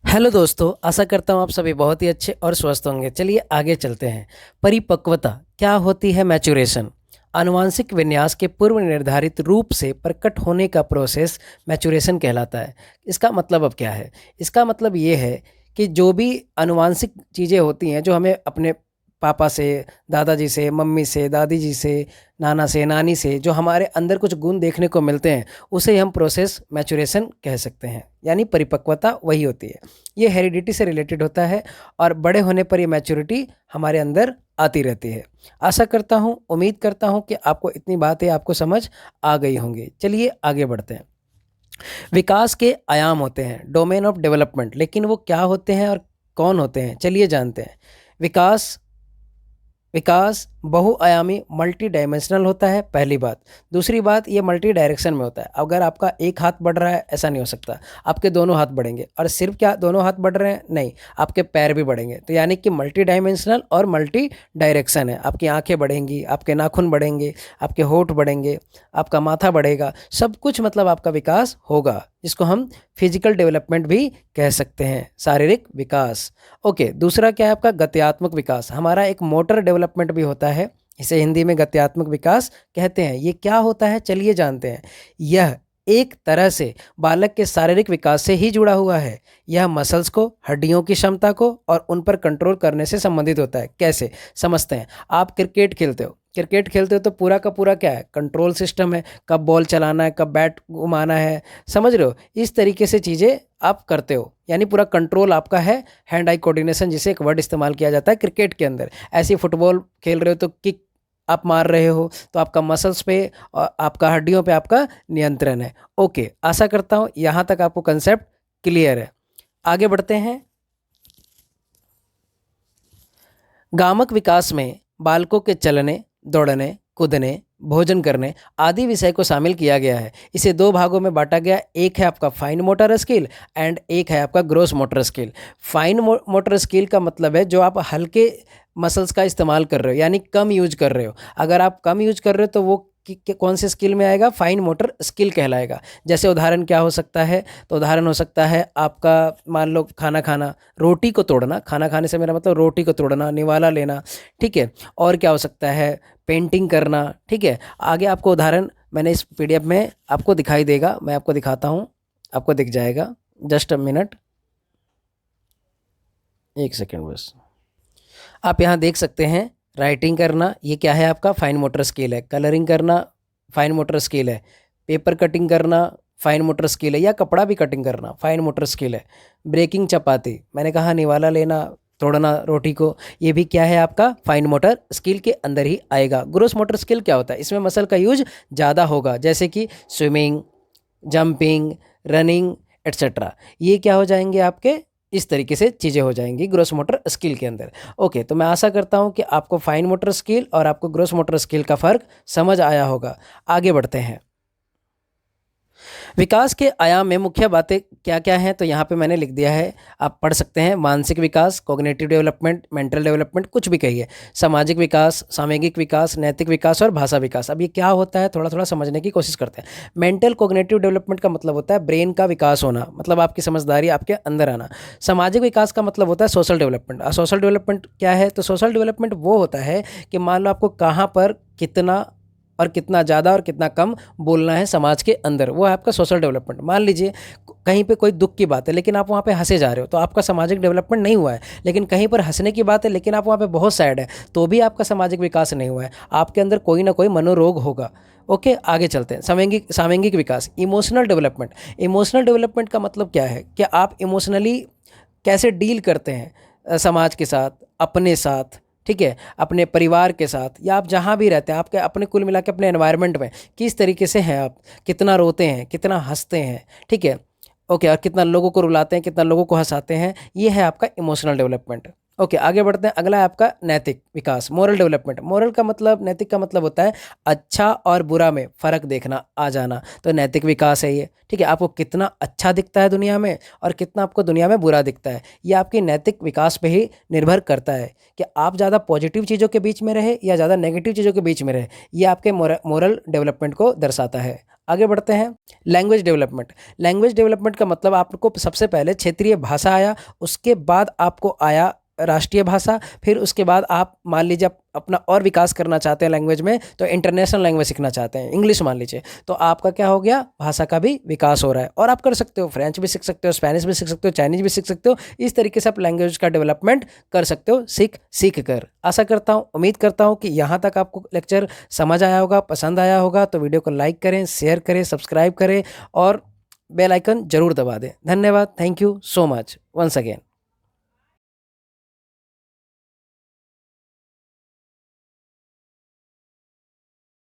Hello दोस्तों, आशा करता हूँ आप सभी बहुत ही अच्छे और स्वस्थ होंगे। चलिए आगे चलते हैं। परिपक्वता क्या होती है? मैचुरेशन आनुवांशिक विन्यास के पूर्व निर्धारित रूप से प्रकट होने का प्रोसेस मैचुरेशन कहलाता है। इसका मतलब अब क्या है? इसका मतलब ये है कि जो भी आनुवांशिक चीज़ें होती हैं जो हमें अपने पापा से, दादाजी से, मम्मी से, दादी जी से, नाना से, नानी से जो हमारे अंदर कुछ गुण देखने को मिलते हैं, उसे हम प्रोसेस मैचुरेशन कह सकते हैं। यानी परिपक्वता वही होती है। ये हेरिडिटी से रिलेटेड होता है और बड़े होने पर ये मैच्योरिटी हमारे अंदर आती रहती है। आशा करता हूँ, उम्मीद करता हूँ कि आपको इतनी बातें आपको समझ आ गई होंगी। चलिए आगे बढ़ते हैं। विकास के आयाम होते हैं, डोमेन ऑफ डेवलपमेंट, लेकिन वो क्या होते हैं और कौन होते हैं, चलिए जानते हैं। विकास विकास बहुआयामी मल्टी डायमेंशनल होता है, पहली बात। दूसरी बात, ये मल्टी डायरेक्शन में होता है। अगर आपका एक हाथ बढ़ रहा है, ऐसा नहीं हो सकता, आपके दोनों हाथ बढ़ेंगे। और सिर्फ क्या दोनों हाथ बढ़ रहे हैं? नहीं, आपके पैर भी बढ़ेंगे। तो यानी कि मल्टी डायमेंशनल और मल्टी डायरेक्शन है। आपकी आंखें बढ़ेंगी, आपके नाखून बढ़ेंगे, आपके होठ बढ़ेंगे, आपका माथा बढ़ेगा, सब कुछ मतलब आपका विकास होगा, जिसको हम फिजिकल डेवलपमेंट भी कह सकते हैं, शारीरिक विकास। ओके, दूसरा क्या है आपका? गत्यात्मक विकास। हमारा एक मोटर डेवलपमेंट भी होता है, इसे हिंदी में गत्यात्मक विकास कहते हैं। ये क्या होता है, चलिए जानते हैं। यह एक तरह से बालक के शारीरिक विकास से ही जुड़ा हुआ है। यह मसल्स को, हड्डियों की क्षमता को और उन पर कंट्रोल करने से संबंधित होता है। कैसे समझते हैं? आप क्रिकेट खेलते हो, तो पूरा का पूरा क्या है? कंट्रोल सिस्टम है। कब बॉल चलाना है, कब बैट घुमाना है, समझ रहे हो? इस तरीके से चीज़ें आप करते हो, यानी पूरा कंट्रोल आपका है। हैंड आई कोऑर्डिनेशन जिसे एक वर्ड इस्तेमाल किया जाता है क्रिकेट के अंदर। ऐसे फुटबॉल खेल रहे हो तो किक आप मार रहे हो, तो आपका मसल्स पे और आपका हड्डियों पे आपका नियंत्रण है। ओके, आशा करता हूँ यहाँ तक आपको कंसेप्ट क्लियर है। आगे बढ़ते हैं। गामक विकास में बालकों के चलने, दौड़ने, कूदने, भोजन करने आदि विषय को शामिल किया गया है। इसे दो भागों में बांटा गया। एक है आपका फाइन मोटर स्किल एंड एक है आपका gross motor skill. Fine motor skill का मतलब है जो आप हल्के मसल्स का इस्तेमाल कर रहे हो, यानी कम यूज कर रहे हो। अगर आप कम यूज कर रहे हो तो वो कौन से स्किल में आएगा? फाइन मोटर स्किल कहलाएगा। जैसे उदाहरण क्या हो सकता है? तो उदाहरण हो सकता है आपका, मान लो खाना खाना, रोटी को तोड़ना। खाना खाने से मेरा मतलब रोटी को तोड़ना, निवाला लेना, ठीक है। और क्या हो सकता है? पेंटिंग करना, ठीक है। आगे आपको उदाहरण मैंने इस पीडीएफ में आपको दिखाई देगा, मैं आपको दिखाता हूँ, आपको दिख जाएगा। जस्ट अ मिनट, एक सेकेंड बस। आप यहाँ देख सकते हैं, राइटिंग करना ये क्या है आपका? फाइन मोटर स्किल है। कलरिंग करना फाइन मोटर स्किल है। पेपर कटिंग करना फाइन मोटर स्किल है, या कपड़ा भी कटिंग करना फाइन मोटर स्किल है। ब्रेकिंग चपाती, मैंने कहा निवाला लेना, तोड़ना रोटी को, ये भी क्या है आपका? फाइन मोटर स्किल के अंदर ही आएगा। ग्रोस मोटर स्किल क्या होता है? इसमें मसल का यूज ज़्यादा होगा, जैसे कि स्विमिंग, जंपिंग, रनिंग एट्सेट्रा। ये क्या हो जाएंगे आपके? इस तरीके से चीज़ें हो जाएंगी ग्रोस मोटर स्किल के अंदर। ओके, तो मैं आशा करता हूँ कि आपको फाइन मोटर स्किल और आपको ग्रोस मोटर स्किल का फ़र्क समझ आया होगा। आगे बढ़ते हैं। विकास के आयाम में मुख्य बातें क्या क्या हैं, तो यहाँ पे मैंने लिख दिया है, आप पढ़ सकते हैं। मानसिक विकास, कॉग्निटिव डेवलपमेंट, मेंटल डेवलपमेंट, कुछ भी कहिए। सामाजिक विकास, सामूहिक विकास, नैतिक विकास और भाषा विकास। अब ये क्या होता है, थोड़ा थोड़ा समझने की कोशिश करते हैं। मेंटल कॉग्निटिव डेवलपमेंट का मतलब होता है ब्रेन का विकास होना, मतलब आपकी समझदारी आपके अंदर आना। सामाजिक विकास का मतलब होता है सोशल डेवलपमेंट। और सोशल डेवलपमेंट क्या है? तो सोशल डेवलपमेंट वो होता है कि मान लो आपको कहाँ पर कितना और कितना ज़्यादा और कितना कम बोलना है समाज के अंदर, वो है आपका सोशल डेवलपमेंट। मान लीजिए कहीं पे कोई दुख की बात है लेकिन आप वहाँ पे हंसे जा रहे हो, तो आपका सामाजिक डेवलपमेंट नहीं हुआ है। लेकिन कहीं पर हंसने की बात है लेकिन आप वहाँ पे बहुत सैड है, तो भी आपका सामाजिक विकास नहीं हुआ है। आपके अंदर कोई ना कोई मनोरोग होगा। ओके, आगे चलते हैं। सामूहिक विकास, इमोशनल डेवलपमेंट। इमोशनल डेवलपमेंट का मतलब क्या है? कि आप इमोशनली कैसे डील करते हैं समाज के साथ, अपने साथ, ठीक है, अपने परिवार के साथ, या आप जहाँ भी रहते हैं, आपके अपने कुल मिला के अपने एनवायरनमेंट में किस तरीके से हैं आप, कितना रोते हैं, कितना हंसते हैं, ठीक है। ओके, और कितना लोगों को रुलाते हैं, कितना लोगों को हंसाते हैं, ये है आपका इमोशनल डेवलपमेंट। ओके, आगे बढ़ते हैं। अगला है आपका नैतिक विकास, मोरल डेवलपमेंट। मोरल का मतलब, नैतिक का मतलब होता है अच्छा और बुरा में फ़र्क देखना, आ जाना। तो नैतिक विकास है ये, ठीक है। आपको कितना अच्छा दिखता है दुनिया में और कितना आपको दुनिया में बुरा दिखता है, ये आपकी नैतिक विकास पे ही निर्भर करता है कि आप ज़्यादा पॉजिटिव चीज़ों के बीच में रहे या ज़्यादा नेगेटिव चीज़ों के बीच में रहे। ये आपके मोरल डेवलपमेंट को दर्शाता है। आगे बढ़ते हैं। Language development. लैंग्वेज डेवलपमेंट का मतलब आपको सबसे पहले क्षेत्रीय भाषा आया, उसके बाद आपको आया राष्ट्रीय भाषा, फिर उसके बाद आप मान लीजिए आप अपना और विकास करना चाहते हैं लैंग्वेज में, तो इंटरनेशनल लैंग्वेज सीखना चाहते हैं, इंग्लिश मान लीजिए, तो आपका क्या हो गया, भाषा का भी विकास हो रहा है। और आप कर सकते हो, फ्रेंच भी सीख सकते हो, स्पेनिश भी सीख सकते हो, चाइनीज भी सीख सकते हो। इस तरीके से आप लैंग्वेज का डेवलपमेंट कर सकते हो सीख कर। आशा करता हूँ, उम्मीद करता हूँ कि यहाँ तक आपको लेक्चर समझ आया होगा, पसंद आया होगा। तो वीडियो को लाइक करें, शेयर करें, सब्सक्राइब करें और बेल आइकन जरूर दबा दें। धन्यवाद, thank you so much once again.